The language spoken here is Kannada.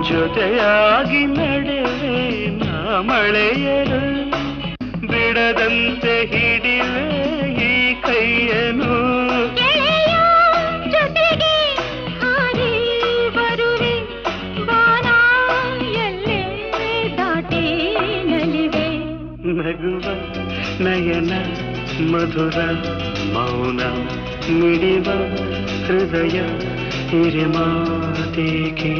ಜೊತೆಯಾಗಿ ನಡೆವೆ ನಾ ಮಳೆಯರು ಬಿಡದಂತೆ ಹಿಡಿವೆ ಈ ಕೈಯನು ಜೊತೆಗೆ ಹಾರಿ ಬರುವೆ ಬಾನ ಎಲ್ಲೇ ದಾಟಿ ನಲಿವೆ ನಗುವ ನಯನ ಮಧುರ ಮೌನ ಮಿಡಿವ ಹೃದಯ ಹಿರಿಮಾತೇಕೆ